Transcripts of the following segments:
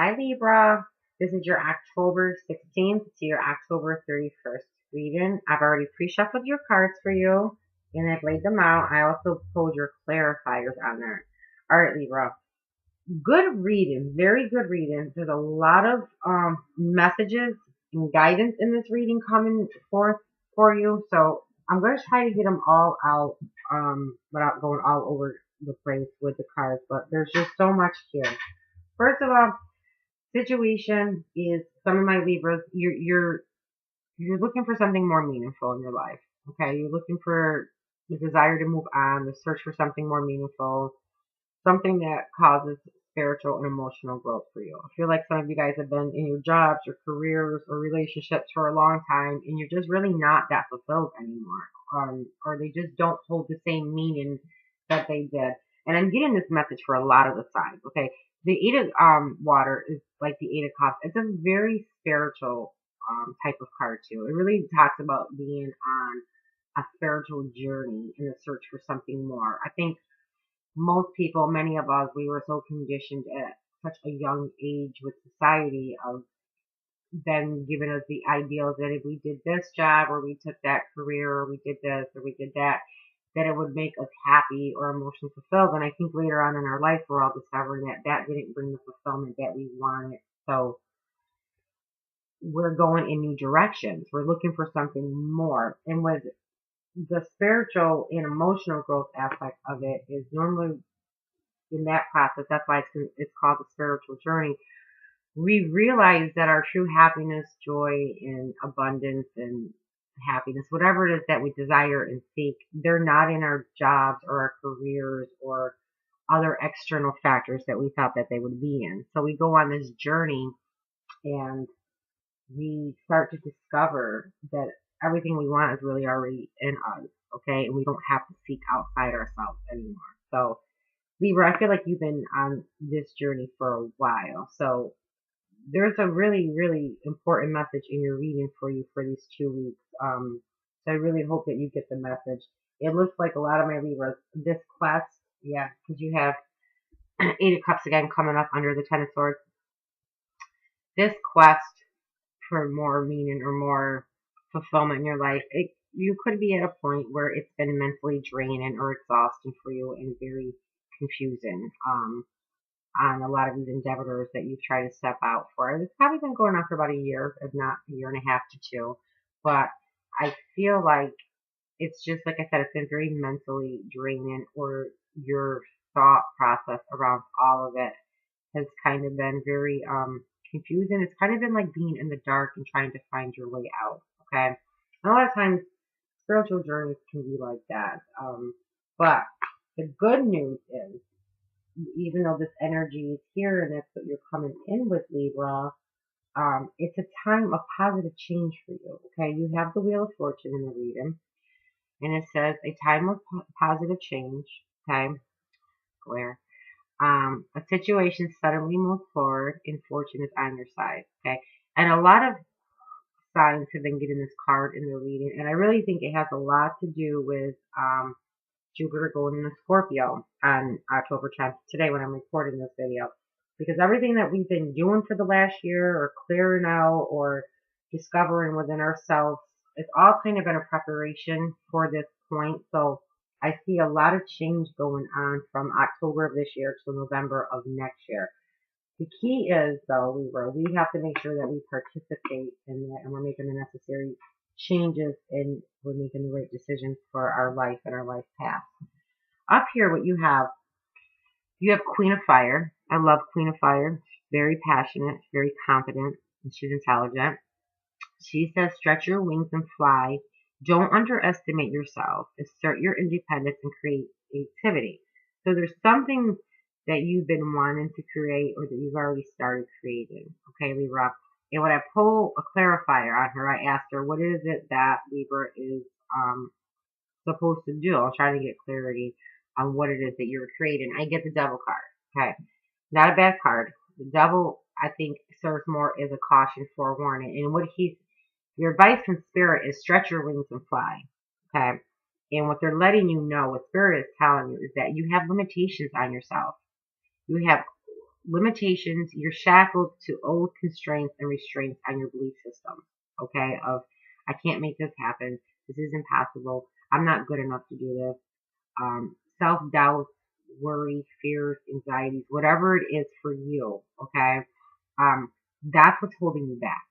Hi Libra, this is your October 16th to your October 31st reading. I've already pre-shuffled your cards for you and I've laid them out. I also pulled your clarifiers on there. Alright Libra, good reading, very good reading. There's a lot of messages and guidance in this reading coming forth for you. So I'm going to try to get them all out without going all over the place with the cards, but there's just so much here. First of all, situation is some of my Libras, you're looking for something more meaningful in your life. Okay, you're looking for the desire to move on, the search for something more meaningful, something that causes spiritual and emotional growth for you. I feel like some of you guys have been in your jobs, your careers, or relationships for a long time, and you're just really not that fulfilled anymore, or they just don't hold the same meaning that they did. And I'm getting this message for a lot of the signs. Okay, the Eight of Water is like the Eight of Cups. It's a very spiritual type of card too. It really talks about being on a spiritual journey in the search for something more. I think most people, many of us, we were so conditioned at such a young age with society of then giving us the ideals that if we did this job or we took that career or we did this or we did that, that it would make us happy or emotionally fulfilled. And I think later on in our life, we're all discovering that that didn't bring the fulfillment that we wanted. So we're going in new directions. We're looking for something more. And with the spiritual and emotional growth aspect of it is normally in that process. That's why it's called the spiritual journey. We realize that our true happiness, joy, and abundance and happiness, whatever it is that we desire and seek, they're not in our jobs or our careers or other external factors that we thought that they would be in. So we go on this journey and we start to discover that everything we want is really already in us, okay? And we don't have to seek outside ourselves anymore. So Libra, I feel like you've been on this journey for a while. So there's a really, really important message in your reading for you for these 2 weeks. So I really hope that you get the message. It looks like a lot of my Libras, this quest, yeah, because you have Eight of Cups again coming up under the Ten of Swords. This quest for more meaning or more fulfillment in your life, you could be at a point where it's been mentally draining or exhausting for you and very confusing. On a lot of these endeavors that you've tried to step out for. It's probably been going on for about a year, if not a year and a half to 2. But I feel like it's just, like I said, it's been very mentally draining, or your thought process around all of it has kind of been very confusing. It's kind of been like being in the dark and trying to find your way out, okay? And a lot of times, spiritual journeys can be like that. But the good news is, even though this energy is here and that's what you're coming in with, Libra, it's a time of positive change for you. Okay, you have the Wheel of Fortune in the reading, and it says a time of positive change. Okay, where a situation suddenly moves forward and fortune is on your side. Okay, and a lot of signs have been getting this card in the reading, and I really think it has a lot to do with Jupiter going into Scorpio on October 10th, today when I'm recording this video. Because everything that we've been doing for the last year, or clearing out, or discovering within ourselves, it's all kind of been a preparation for this point. So I see a lot of change going on from October of this year to November of next year. The key is, though, we have to make sure that we participate in that and we're making the necessary changes and we're making the right decisions for our life and our life path. Up here, what you have Queen of Fire. I love Queen of Fire. Very passionate, very confident, and she's intelligent. She says, stretch your wings and fly. Don't underestimate yourself. Assert your independence and creativity. So there's something that you've been wanting to create or that you've already started creating. Okay, Libra. And when I pull a clarifier on her, I asked her, what is it that Libra is supposed to do? I'll try to get clarity on what it is that you're creating. I get the Devil card. Okay, not a bad card. The Devil, I think, serves more as a caution, forewarning. And your advice from Spirit is stretch your wings and fly. Okay, and what they're letting you know, what Spirit is telling you, is that you have limitations on yourself. You have limitations. You're shackled to old constraints and restraints on your belief system. Okay, of I can't make this happen. This is impossible. I'm not good enough to do this. Self-doubt, worry, fears, anxieties, whatever it is for you. Okay, that's what's holding you back.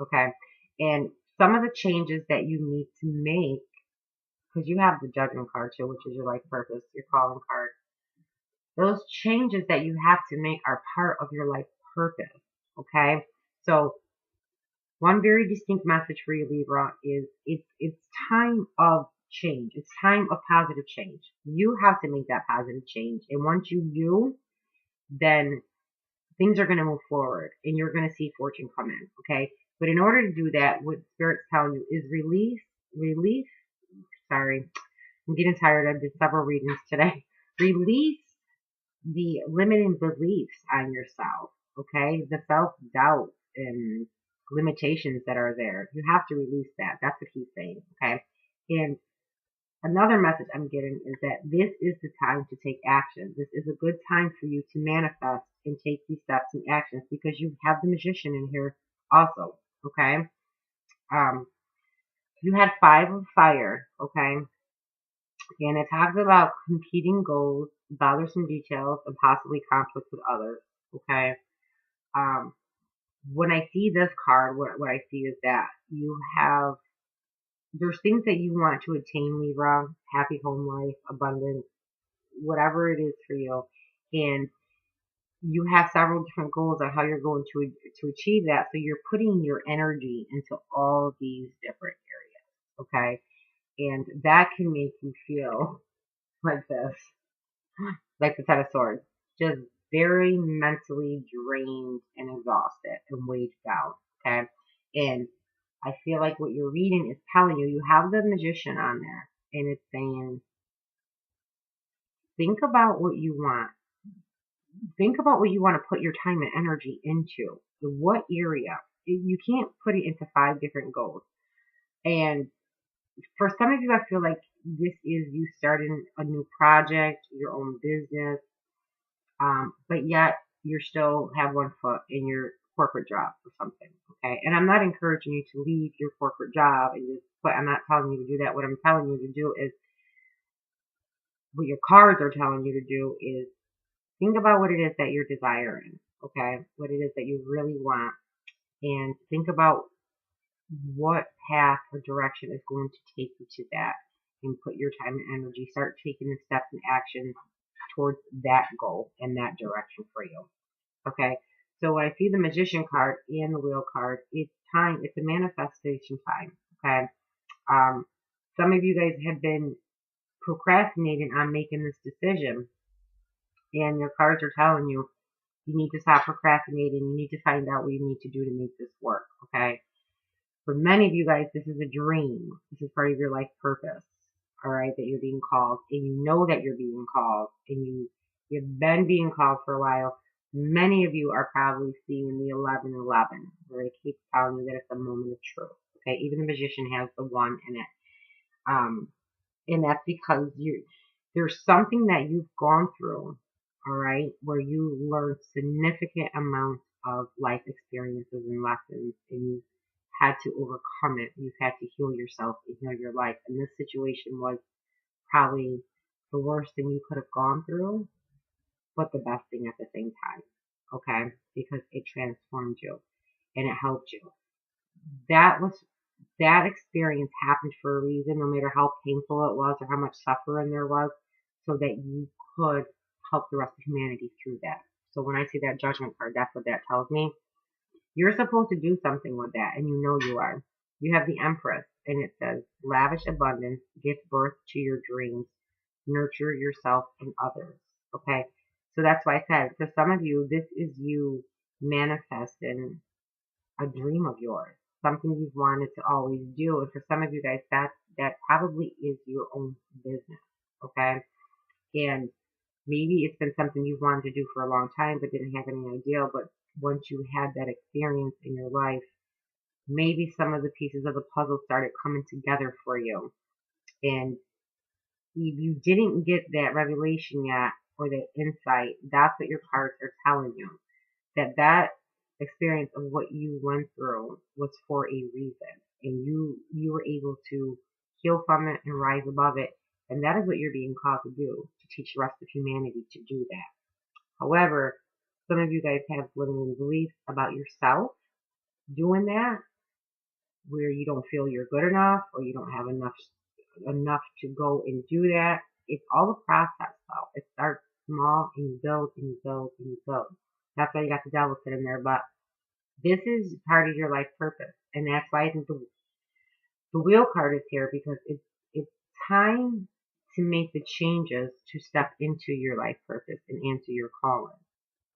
Okay, and some of the changes that you need to make, because you have the Judgment card too, which is your life purpose, your calling card. Those changes that you have to make are part of your life purpose. Okay, so one very distinct message for you, Libra, is it's time of change. It's time of positive change. You have to make that positive change, and once you do, then things are going to move forward, and you're going to see fortune come in. Okay, but in order to do that, what Spirit's telling you is release. Sorry, I'm getting tired. I did several readings today. Release the limiting beliefs on yourself, okay? The self-doubt and limitations that are there. You have to release that. That's what he's saying, okay? And another message I'm getting is that this is the time to take action. This is a good time for you to manifest and take these steps and actions because you have the Magician in here also, okay? You had 5 of fire, okay? And it talks about competing goals, bothersome details, and possibly conflict with others. Okay. Um, when I see this card, what I see is that there's things that you want to attain, Libra, happy home life, abundance, whatever it is for you. And you have several different goals on how you're going to achieve that. So you're putting your energy into all these different areas. Okay. And that can make you feel like this. Like the Ten of Swords, just very mentally drained and exhausted and weighed down. Okay, and I feel like what you're reading is telling you have the Magician on there, and it's saying, think about what you want. Think about what you want to put your time and energy into. What area? You can't put it into 5 different goals. And for some of you, I feel like this is you starting a new project, your own business. But yet you still have one foot in your corporate job or something, okay? And I'm not encouraging you to leave your corporate job and just quit. I'm not telling you to do that. What I'm telling you to do is, what your cards are telling you to do is think about what it is that you're desiring, okay? What it is that you really want, and think about what path or direction is going to take you to that, and put your time and energy. Start taking the steps and actions towards that goal and that direction for you. Okay, so when I see the Magician card and the Wheel card, it's time. It's a manifestation time. Okay, some of you guys have been procrastinating on making this decision, and your cards are telling you need to stop procrastinating. You need to find out what you need to do to make this work. Okay, for many of you guys, this is a dream. This is part of your life purpose. All right, that you're being called, and you know that you're being called, and you've been being called for a while. Many of you are probably seeing the 11-11, where it keeps telling you that it's a moment of truth. Okay, even the Magician has the 1 in it, and that's because there's something that you've gone through, all right, where you learned significant amounts of life experiences and lessons, and you've had to overcome it. You've had to heal yourself and heal your life. And this situation was probably the worst thing you could have gone through, but the best thing at the same time. Okay? Because it transformed you and it helped you. That experience happened for a reason, no matter how painful it was or how much suffering there was, so that you could help the rest of humanity through that. So when I see that Judgment card, that's what that tells me. You're supposed to do something with that, and you know you are. You have the Empress, and it says, lavish abundance, give birth to your dreams, nurture yourself and others. Okay? So that's why I said, for some of you, this is you manifesting a dream of yours, something you've wanted to always do. And for some of you guys, that probably is your own business. Okay? And maybe it's been something you've wanted to do for a long time, but didn't have any idea. But once you had that experience in your life, maybe some of the pieces of the puzzle started coming together for you. And if you didn't get that revelation yet, or that insight, that's what your cards are telling you. That experience of what you went through was for a reason. And you were able to heal from it and rise above it. And that is what you're being called to do, to teach the rest of humanity to do that. However, some of you guys have limiting beliefs about yourself doing that, where you don't feel you're good enough or you don't have enough to go and do that. It's all a process though. It starts small and you build and you build and you build. That's why you got the devil sitting there, but this is part of your life purpose. And that's why I think the wheel card is here, because it's time to make the changes to step into your life purpose and into your calling.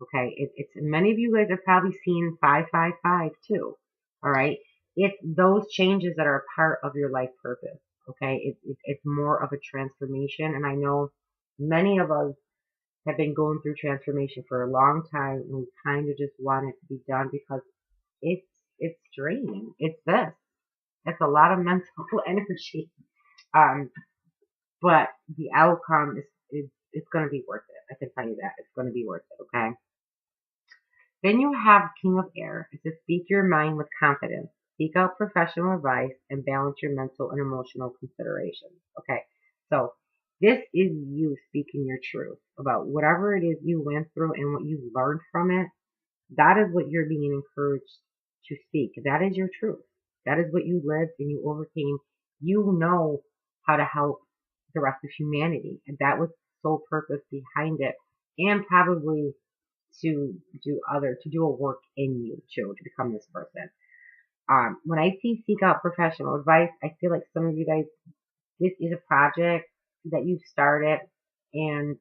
Okay, it's many of you guys have probably seen 555 too. All right, it's those changes that are a part of your life purpose. Okay, it's more of a transformation, and I know many of us have been going through transformation for a long time, and we kind of just want it to be done because it's draining. It's a lot of mental energy. But the outcome is it's going to be worth it. I can tell you that it's going to be worth it. Okay. Then you have King of Air. It says, speak your mind with confidence. Seek out professional advice and balance your mental and emotional considerations. Okay, so this is you speaking your truth about whatever it is you went through and what you learned from it. That is what you're being encouraged to speak. That is your truth. That is what you lived and you overcame. You know how to help the rest of humanity. And that was the sole purpose behind it. And probably to do a work in you too, to become this person. When I seek out professional advice, I feel like some of you guys, this is a project that you've started and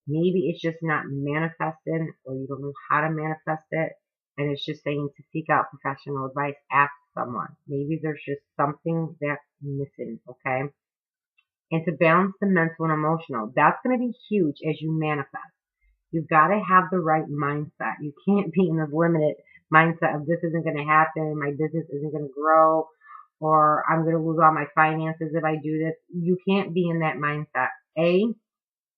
maybe it's just not manifesting or you don't know how to manifest it. And it's just saying to seek out professional advice, ask someone. Maybe there's just something that's missing, okay? And to balance the mental and emotional, that's going to be huge as you manifest. You've got to have the right mindset. You can't be in this limited mindset of this isn't going to happen, my business isn't going to grow, or I'm going to lose all my finances if I do this. You can't be in that mindset.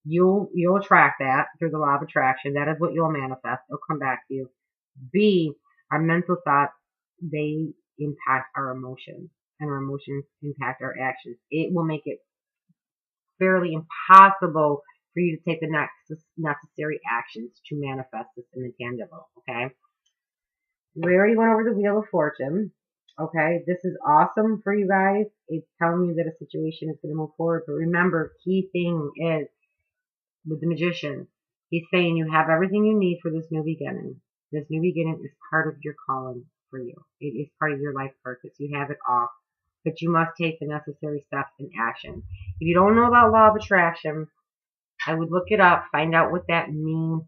You'll attract that through the law of attraction. That is what you'll manifest. It'll come back to you. B, our mental thoughts, they impact our emotions, and our emotions impact our actions. It will make it fairly impossible for you to take the necessary actions to manifest this in the tangible, okay? We already went over the Wheel of Fortune, okay? This is awesome for you guys. It's telling you that a situation is going to move forward, but remember, key thing is, with the Magician, he's saying you have everything you need for this new beginning. This new beginning is part of your calling for you. It is part of your life purpose. You have it all. But you must take the necessary steps in action. If you don't know about law of attraction, I would look it up, find out what that means.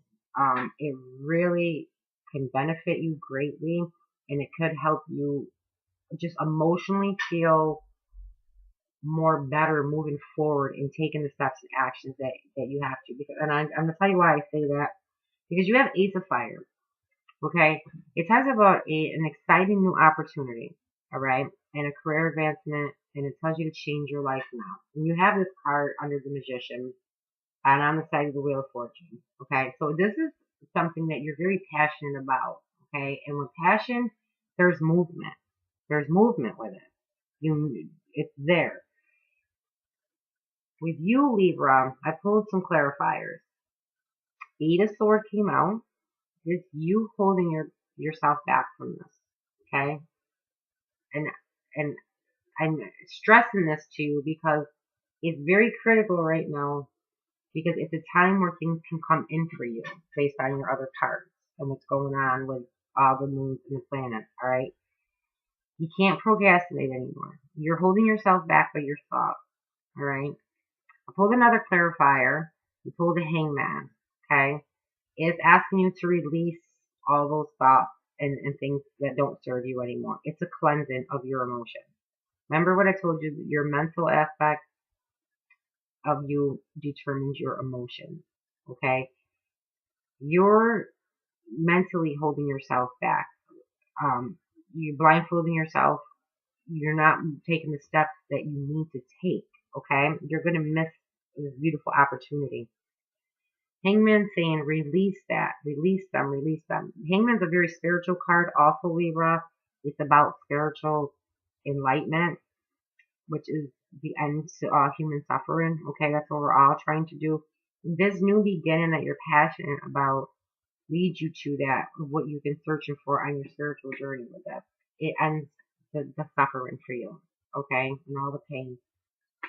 It really can benefit you greatly, and it could help you just emotionally feel more better moving forward and taking the steps and actions that you have to. And I'm going to tell you why I say that. Because you have Ace of Fire. Okay? It talks about an exciting new opportunity. All right? And a career advancement. And it tells you to change your life now. And you have this card under the Magician. And on the side of the Wheel of Fortune. Okay? So this is something that you're very passionate about. Okay? And with passion, there's movement. There's movement with it. It's there. With you, Libra, I pulled some clarifiers. Eight of Swords came out. It's you holding yourself back from this, okay? And I'm stressing this to you because it's very critical right now, because it's a time where things can come in for you based on your other cards and what's going on with all the moons and the planets, all right? You can't procrastinate anymore. You're holding yourself back by your thoughts, all right? I pulled another clarifier. We pulled a Hangman, okay? It's asking you to release all those thoughts and things that don't serve you anymore. It's a cleansing of your emotions. Remember what I told you, your mental aspect of you determines your emotions, okay? You're mentally holding yourself back. You're blindfolding yourself. You're not taking the steps that you need to take, okay? You're going to miss this beautiful opportunity. Hangman saying release that, release them, release them. Hangman's a very spiritual card also, Libra. It's about spiritual enlightenment, which is the end to all human suffering. Okay, that's what we're all trying to do. This new beginning that you're passionate about leads you to that, what you've been searching for on your spiritual journey with this. It ends the suffering for you, okay, and all the pain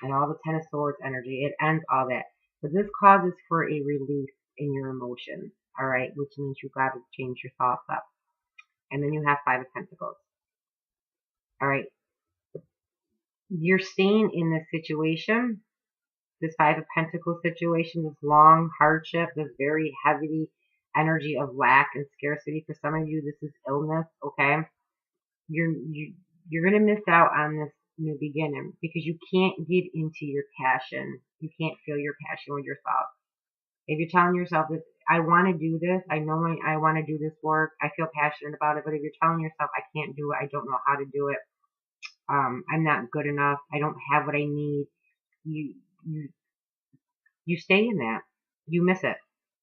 and all the Ten of Swords energy. It ends all that. But this causes for a release in your emotions, all right, which means you've got to change your thoughts up. And then you have Five of Pentacles, all right. You're staying in this situation, this Five of Pentacles situation, this long hardship, this very heavy energy of lack and scarcity. For some of you, this is illness, okay? You're going to miss out on this new beginning because you can't get into your passion. You can't feel your passion with yourself. If you're telling yourself that I want to do this, I know I want to do this work, I feel passionate about it, but if you're telling yourself I can't do it, I don't know how to do it, I'm not good enough, I don't have what I need, you you stay in that. You miss it.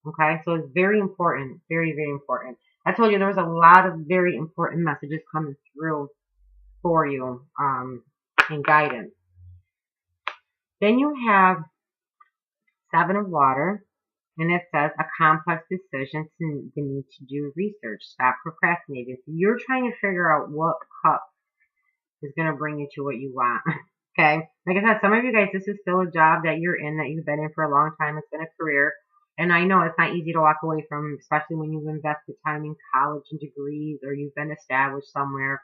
Okay? So it's very important. Very, very important. I told you there was a lot of very important messages coming through for you in guidance. Then you have Seven of Water, and it says a complex decision to the need to do research. Stop procrastinating. So you're trying to figure out what cup is going to bring you to what you want. Okay? Like I said, some of you guys, this is still a job that you're in, that you've been in for a long time. It's been a career. And I know it's not easy to walk away from, especially when you've invested time in college and degrees, or you've been established somewhere.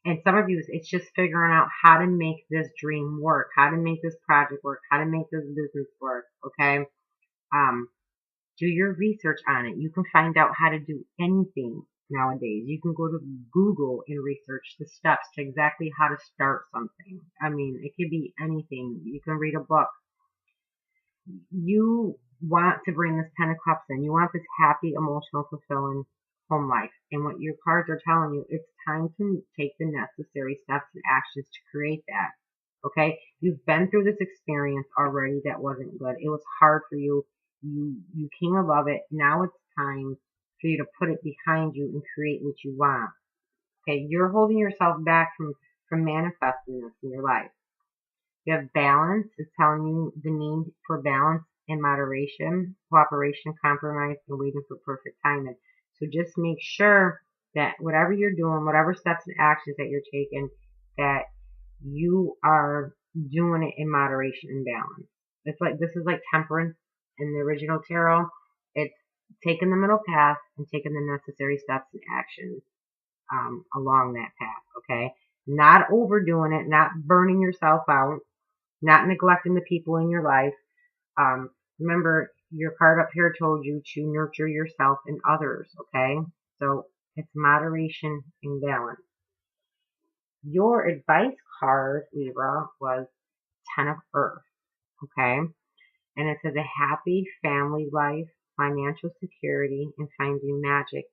And some of you, it's just figuring out how to make this dream work, how to make this project work, how to make this business work, okay? Do your research on it. You can find out how to do anything nowadays. You can go to Google and research the steps to exactly how to start something. I mean, it could be anything. You can read a book. You want to bring this Ten of Cups in. You want this happy, emotional, fulfilling home life. And what your cards are telling you, it's time to take the necessary steps and actions to create that. Okay? You've been through this experience already that wasn't good. It was hard for you. You came above it. Now it's time for you to put it behind you and create what you want. Okay? You're holding yourself back from manifesting this in your life. You have balance. It's telling you the need for balance and moderation, cooperation, compromise, and waiting for perfect timing. So just make sure that whatever you're doing, whatever steps and actions that you're taking, that you are doing it in moderation and balance. It's like, this is like temperance in the original tarot. It's taking the middle path and taking the necessary steps and actions along that path, okay? Not overdoing it, not burning yourself out, not neglecting the people in your life. Remember, your card up here told you to nurture yourself and others, okay? So it's moderation and balance. Your advice card, Libra, was Ten of Earth, okay? And it says a happy family life, financial security, and finding magic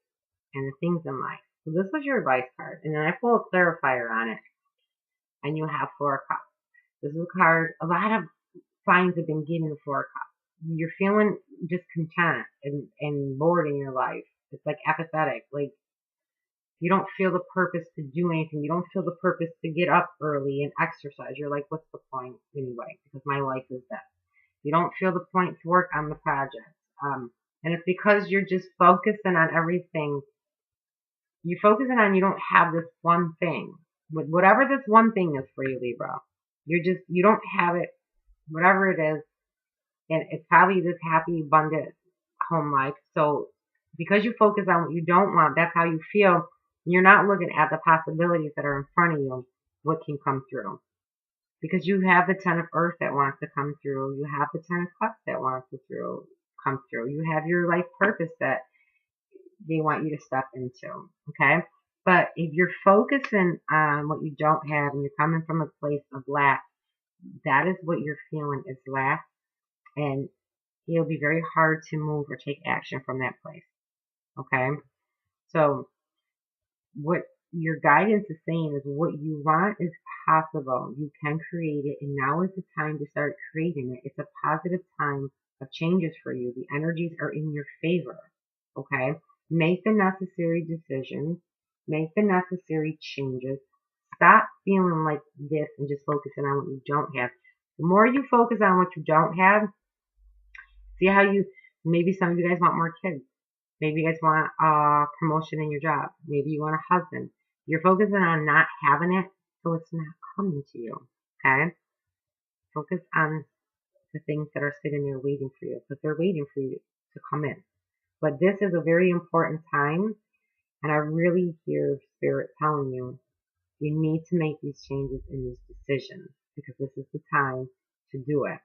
and the things in life. So this was your advice card. And then I pull a clarifier on it. And you have Four of Cups. This is a card, a lot of signs have been getting the Four of Cups. You're feeling discontent and bored in your life. It's like apathetic. Like, you don't feel the purpose to do anything. You don't feel the purpose to get up early and exercise. You're like, what's the point anyway? Because my life is that. You don't feel the point to work on the project. And it's because you're just focusing on everything. You're focusing on, you don't have this one thing. Whatever this one thing is for you, Libra, you don't have it, whatever it is, and it's probably this happy, abundant home life. So because you focus on what you don't want, that's how you feel. You're not looking at the possibilities that are in front of you, what can come through. Because you have the Ten of Earth that wants to come through. You have the Ten of Cups that wants to come through. You have your life purpose that they want you to step into. Okay? But if you're focusing on what you don't have and you're coming from a place of lack, that is what you're feeling is lack. And it'll be very hard to move or take action from that place. Okay? So what your guidance is saying is what you want is possible. You can create it, and now is the time to start creating it. It's a positive time of changes for you. The energies are in your favor. Okay? Make the necessary decisions. Make the necessary changes. Stop feeling like this and just focusing on what you don't have. The more you focus on what you don't have, see how maybe some of you guys want more kids. Maybe you guys want a promotion in your job. Maybe you want a husband. You're focusing on not having it, so it's not coming to you. Okay? Focus on the things that are sitting there waiting for you, because they're waiting for you to come in. But this is a very important time, and I really hear Spirit telling you, you need to make these changes and these decisions, because this is the time to do it.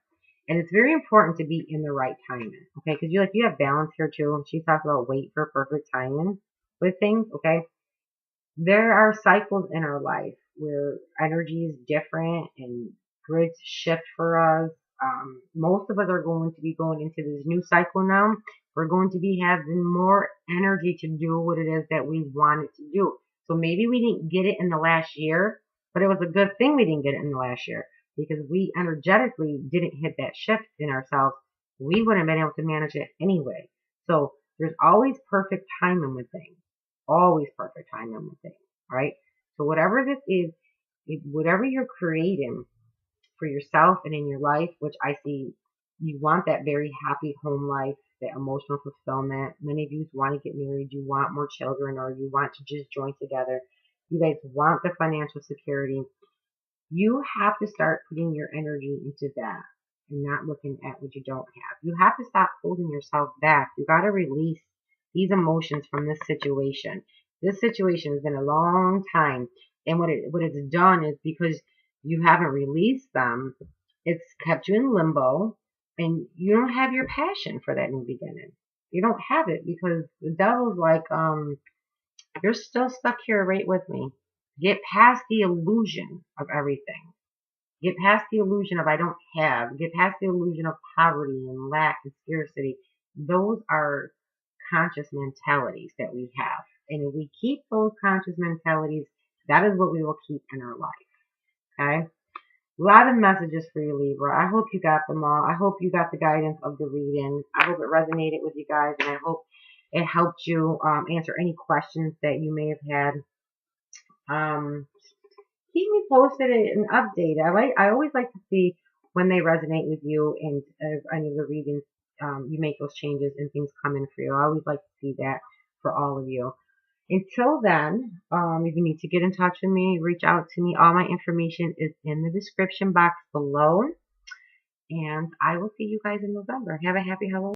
And it's very important to be in the right timing, okay? Because you have balance here too. And she talks about wait for perfect timing with things, okay? There are cycles in our life where energy is different and grids shift for us. Most of us are going to be going into this new cycle now. We're going to be having more energy to do what it is that we wanted to do. So maybe we didn't get it in the last year, but it was a good thing we didn't get it in the last year, because we energetically didn't hit that shift in ourselves. We wouldn't have been able to manage it anyway. So there's always perfect timing with things. Always perfect timing with things, right? So whatever this is, whatever you're creating for yourself and in your life, which I see you want that very happy home life, that emotional fulfillment. Many of you want to get married, you want more children, or you want to just join together. You guys want the financial security. You have to start putting your energy into that and not looking at what you don't have. You have to stop holding yourself back. You got to release these emotions from this situation. This situation has been a long time, and what it's done is, because you haven't released them, it's kept you in limbo, and you don't have your passion for that new beginning. You don't have it, because the devil's like, you're still stuck here right with me. Get past the illusion of everything. Get past the illusion of I don't have. Get past the illusion of poverty and lack and scarcity. Those are conscious mentalities that we have. And if we keep those conscious mentalities, that is what we will keep in our life. Okay? A lot of messages for you, Libra. I hope you got them all. I hope you got the guidance of the reading. I hope it resonated with you guys, and I hope it helped you answer any questions that you may have had. Keep me posted and updated. I always like to see when they resonate with you, and any of the readings, you make those changes and things come in for you. I always like to see that for all of you. Until then, if you need to get in touch with me, reach out to me. All my information is in the description box below. And I will see you guys in November. Have a happy Halloween.